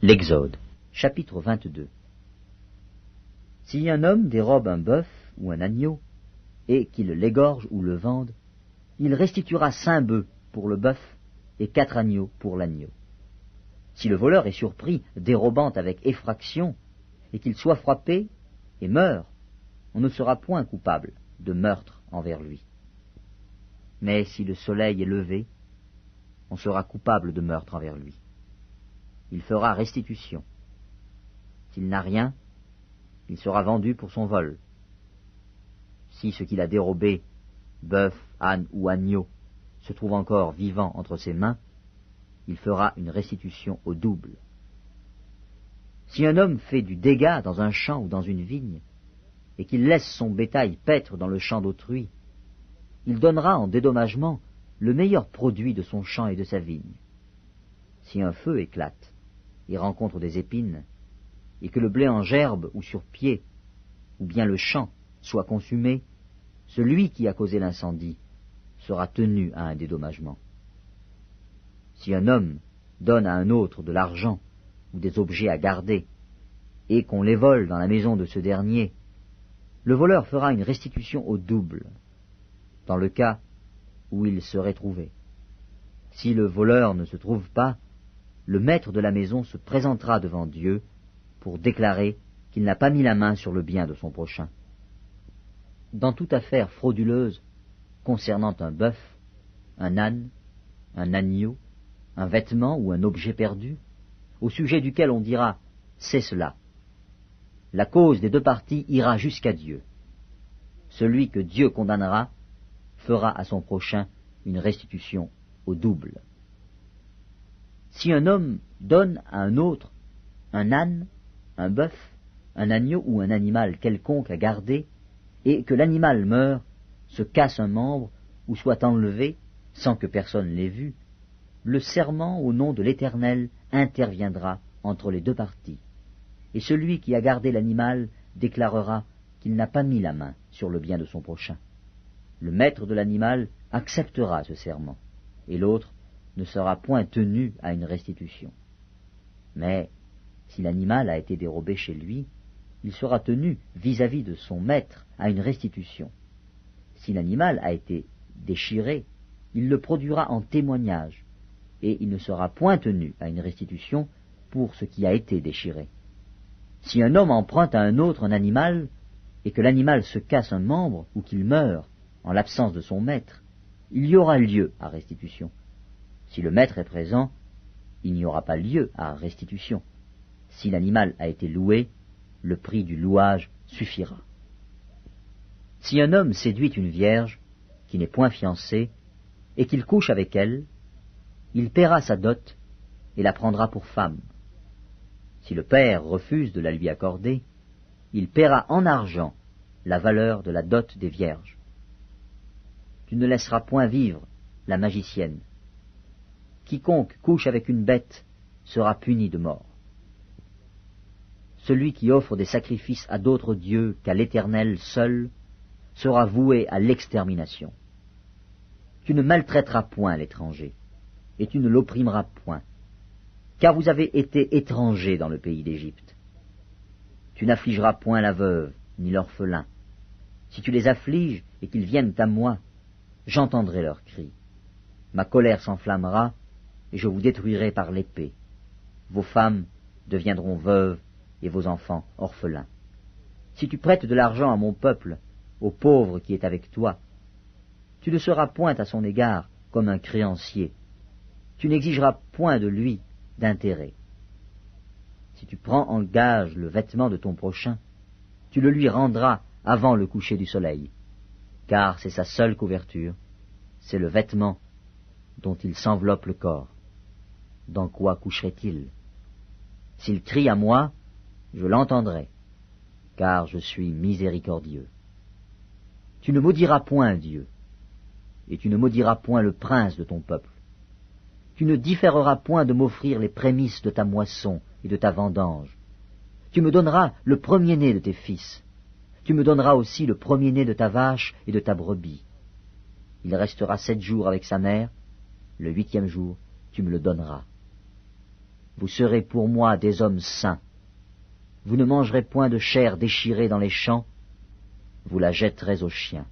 L'Exode, chapitre 22. Si un homme dérobe un bœuf ou un agneau, et qu'il l'égorge ou le vende, il restituera 5 bœufs pour le bœuf et 4 agneaux pour l'agneau. Si le voleur est surpris dérobant avec effraction, et qu'il soit frappé et meurt, on ne sera point coupable de meurtre envers lui. Mais si le soleil est levé, on sera coupable de meurtre envers lui. Il fera restitution. S'il n'a rien, il sera vendu pour son vol. Si ce qu'il a dérobé, bœuf, âne ou agneau, se trouve encore vivant entre ses mains, il fera une restitution au double. Si un homme fait du dégât dans un champ ou dans une vigne, et qu'il laisse son bétail paître dans le champ d'autrui, il donnera en dédommagement le meilleur produit de son champ et de sa vigne. Si un feu éclate, et rencontre des épines, et que le blé en gerbe ou sur pied, ou bien le champ, soit consumé, celui qui a causé l'incendie sera tenu à un dédommagement. Si un homme donne à un autre de l'argent ou des objets à garder, et qu'on les vole dans la maison de ce dernier, le voleur fera une restitution au double, dans le cas où il serait trouvé. Si le voleur ne se trouve pas, le maître de la maison se présentera devant Dieu pour déclarer qu'il n'a pas mis la main sur le bien de son prochain. Dans toute affaire frauduleuse concernant un bœuf, un âne, un agneau, un vêtement ou un objet perdu, au sujet duquel on dira « c'est cela », la cause des 2 parties ira jusqu'à Dieu. Celui que Dieu condamnera fera à son prochain une restitution au double. Si un homme donne à un autre un âne, un bœuf, un agneau ou un animal quelconque à garder, et que l'animal meure, se casse un membre ou soit enlevé sans que personne l'ait vu, le serment au nom de l'Éternel interviendra entre les 2 parties, et celui qui a gardé l'animal déclarera qu'il n'a pas mis la main sur le bien de son prochain. Le maître de l'animal acceptera ce serment, et l'autre ne sera point tenu à une restitution. Mais si l'animal a été dérobé chez lui, il sera tenu vis-à-vis de son maître à une restitution. Si l'animal a été déchiré, il le produira en témoignage, et il ne sera point tenu à une restitution pour ce qui a été déchiré. Si un homme emprunte à un autre un animal, et que l'animal se casse un membre ou qu'il meurt en l'absence de son maître, il y aura lieu à restitution. Si le maître est présent, il n'y aura pas lieu à restitution. Si l'animal a été loué, le prix du louage suffira. Si un homme séduit une vierge, qui n'est point fiancée, et qu'il couche avec elle, il paiera sa dot et la prendra pour femme. Si le père refuse de la lui accorder, il paiera en argent la valeur de la dot des vierges. Tu ne laisseras point vivre la magicienne. Quiconque couche avec une bête sera puni de mort. Celui qui offre des sacrifices à d'autres dieux qu'à l'Éternel seul sera voué à l'extermination. Tu ne maltraiteras point l'étranger, et tu ne l'opprimeras point, car vous avez été étrangers dans le pays d'Égypte. Tu n'affligeras point la veuve, ni l'orphelin. Si tu les affliges et qu'ils viennent à moi, j'entendrai leurs cris. Ma colère s'enflammera, et je vous détruirai par l'épée. Vos femmes deviendront veuves, et vos enfants orphelins. Si tu prêtes de l'argent à mon peuple, au pauvre qui est avec toi, tu ne seras point à son égard comme un créancier. Tu n'exigeras point de lui d'intérêt. Si tu prends en gage le vêtement de ton prochain, tu le lui rendras avant le coucher du soleil, car c'est sa seule couverture, c'est le vêtement dont il s'enveloppe le corps. Dans quoi coucherait-il? S'il crie à moi, je l'entendrai, car je suis miséricordieux. Tu ne maudiras point Dieu, et tu ne maudiras point le prince de ton peuple. Tu ne différeras point de m'offrir les prémices de ta moisson et de ta vendange. Tu me donneras le premier-né de tes fils. Tu me donneras aussi le premier-né de ta vache et de ta brebis. Il restera 7 jours avec sa mère, le 8e jour, tu me le donneras. vous serez pour moi des hommes saints. Vous ne mangerez point de chair déchirée dans les champs, vous la jetterez aux chiens.